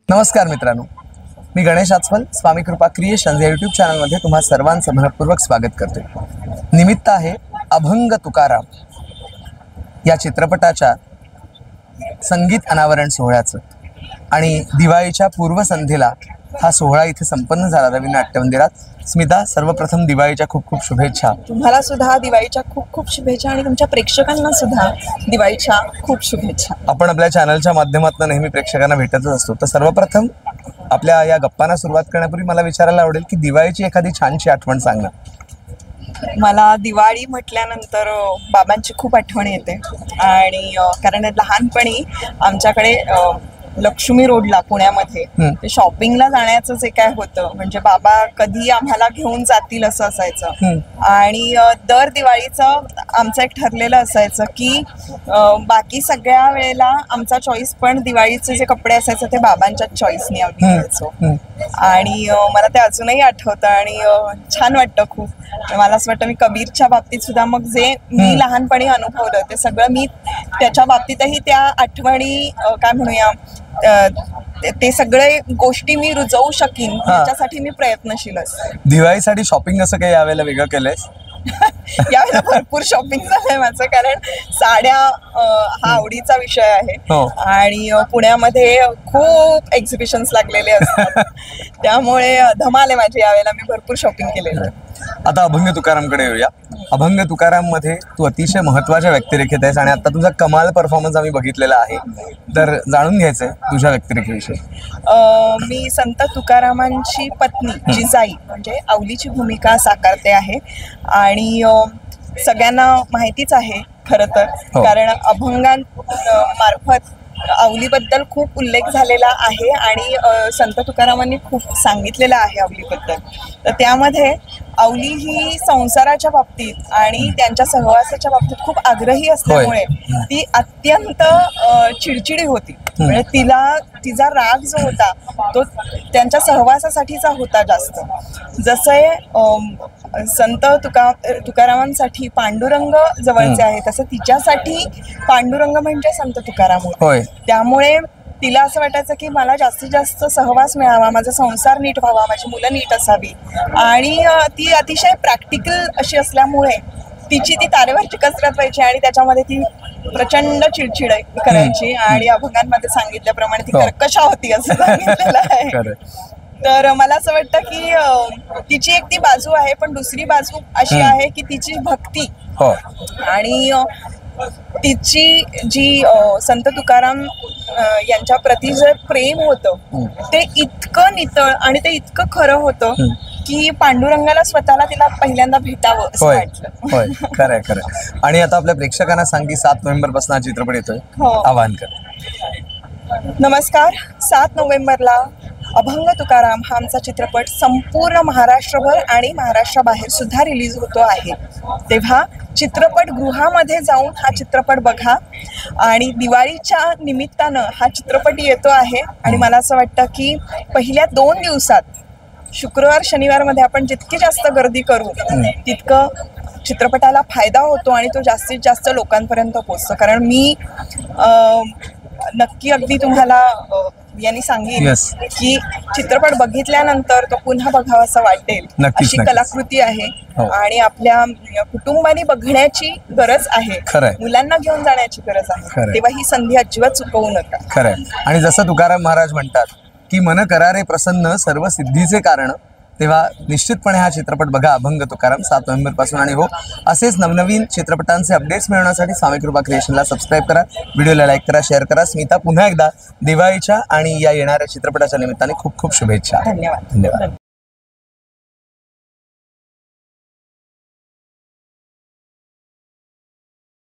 नमस्कार मित्रांनो, मी गणेश आचवल स्वामी कृपा क्रिएशन्स या यूट्यूब चॅनलमध्ये तुम्हा सर्वांचं मनपूर्वक स्वागत करतो। निमित्त आहे अभंग तुकाराम या चित्रपटाच्या संगीत अनावरण सोहळ्याचं आणि दिवाळीच्या पूर्वसंध्येला हा सोहळा इथे संपन्न झाला रवी नाट्य मंदिरात। स्मिता, सर्वप्रथम दिवाळीच्या खूप खूप शुभेच्छा। तुम्हाला सुद्धा दिवाळीच्या खूप खूप शुभेच्छा आणि तुमच्या प्रेक्षकांना सुद्धा दिवाळीच्या खूप शुभेच्छा। आपण आपल्या चॅनलच्या माध्यमातून नेहमी प्रेक्षकांना भेटतच असतो, तर सर्वप्रथम आपल्या या गप्पांना सुरुवात करण्यापूर्वी मला विचारायला आवडेल की दिवाळीची एखादी छानशी आठवण सांगा। मला दिवाळी म्हटल्यानंतर बाबांची खूप आठवण येते आणि कारण लहानपणी आमच्याकडे लक्ष्मी रोडला पुण्यामध्ये ते शॉपिंगला जाण्याचं जे काय होतं म्हणजे बाबा कधी आम्हाला घेऊन जातील असं असायचं। आणि दर दिवाळीचं आमचं एक ठरलेलं असायचं की बाकी सगळ्या वेळेला आमचा चॉईस पण दिवाळीचे जे कपडे असायचे ते बाबांच्याच चॉईसनी आम्ही घ्यायचो। आणि मला ते अजूनही आठवतं आणि छान वाटतं खूप। मला असं वाटतं मी कबीरच्या बाबतीत सुद्धा मग जे मी लहानपणी अनुभवलं ते सगळं मी त्याच्या बाबतीतही त्या आठवणी काय म्हणूया ते सगळे गोष्टी मी रुजवू शकीन त्याच्यासाठी मी प्रयत्नशील असते। दिवाळीसाठी शॉपिंग असं काही यावेळेला वेगळं केलंयस? यावेळेला भरपूर शॉपिंग झालंय माझं, कारण साड्या हा आवडीचा विषय आहे आणि पुण्यामध्ये खूप एक्झिबिशन्स लागलेले असतात त्यामुळे धमाल आहे माझी। यावेळेला मी भरपूर शॉपिंग केलेलं आहे। आता अभंग तुकारामकडे येऊया। अभंग तुकाराम मध्ये तू अतिशय महत्वाच्या व्यक्तिरेखेत आहेस आणि आता तुझा कमाल परफॉर्मन्स आम्ही बघितलेला आहे, तर जाणून घ्यायचंय तुझ्या व्यक्तिरेखेविषयी। मी संत तुकारामांची पत्नी जिजाई म्हणजे अवलीची भूमिका साकारते आहे आणि सगळ्यांना माहितीच आहे खरं तर, कारण अभंगांमार्फत अवलीबद्दल खूप उल्लेख झालेला आहे आणि संत तुकारामांनी खूप सांगितलेलं आहे अवलीबद्दल। तर त्यामध्ये अवली ही संसाराच्या बाबतीत आणि त्यांच्या सहवासाच्या बाबतीत खूप आग्रही असल्यामुळे ती अत्यंत चिडचिडी होती। म्हणजे तिचा राग जो होता तो त्यांच्या सहवासासाठीचा होता जास्त। जसे संत तुकारामांसाठी पांडुरंग जवळचे आहे तसं तिच्यासाठी पांडुरंग म्हणजे संत तुकाराम होते। त्यामुळे तिला असं वाटायचं की मला जास्तीत जास्त सहवास मिळावा, माझा संसार नीट व्हावा, माझी मुलं नीट असावी। आणि ती अतिशय प्रॅक्टिकल अशी असल्यामुळे तिची ती तारेवरची कसरत व्हायची आणि त्याच्यामध्ये ती प्रचंड चिडचिड करायची आणि अभंगांमध्ये सांगितल्याप्रमाणे ती कर्कश होती असं सांगितलेलं आहे। तर मला असं वाटतं की तिची एक ती बाजू आहे, पण दुसरी बाजू अशी आहे की तिची भक्ती आणि तिची जी संत तुकाराम यांच्या प्रति जे प्रेम होतं ते इतकं नितळ आणि ते इतकं खरं होतं की पांडुरंगाला स्वतःला तिला पहिल्यांदा भेटावं असं वाटलं। होय, खरंय खरंय। आणि आता आपल्या प्रेक्षकांना सांग की 7 नोव्हेंबर पासून हा चित्रपट येतोय, आवाहन कर। नमस्कार, 7 नोव्हेंबरला अभंग तुकाराम हा आमचा चित्रपट संपूर्ण महाराष्ट्रभर आणि महाराष्ट्राबाहेर सुद्धा रिलीज होतो आहे। तेव्हा चित्रपटगृहामध्ये जाऊन हा चित्रपट बघा आणि दिवाळीच्या निमित्तानं हा चित्रपट येतो आहे आणि मला असं वाटतं की पहिल्या 2 दिवसात शुक्रवार शनिवारमध्ये आपण जितकी जास्त गर्दी करू तितकं चित्रपटाला फायदा होतो आणि तो जास्तीत जास्त लोकांपर्यंत पोहोचतो। कारण मी नक्की अगदी तुम्हाला यांनी सांगेन की चित्रपट बघितल्यानंतर तो पुन्हा बघावासा वाटेल अशी कलाकृती आहे आणि आपल्या कुटुंबाने बघण्याची गरज आहे, मुलांना घेऊन जाण्याची गरज आहे। तेव्हा ही संधी अजिबात चुकवू नका। खरंय। आणि जसं तुकाराम महाराज म्हणतात की मन करारे प्रसन्न सर्व सिद्धीचे कारण, तेव्हा निश्चितपणे हा चित्रपट बघा अभंग तुकाराम 7 नोव्हेंबर पासून। आणि हो, असेच नवनवीन चित्रपटांचे अपडेट्स मिळवण्यासाठी स्वामी कृपा क्रिएशनला सबस्क्राईब करा, व्हिडिओला लाईक करा, शेअर करा। स्मिता, पुन्हा एकदा दिवाळीच्या आणि या येणाऱ्या चित्रपटाच्या निमित्ताने खूप खूप शुभेच्छा। धन्यवाद।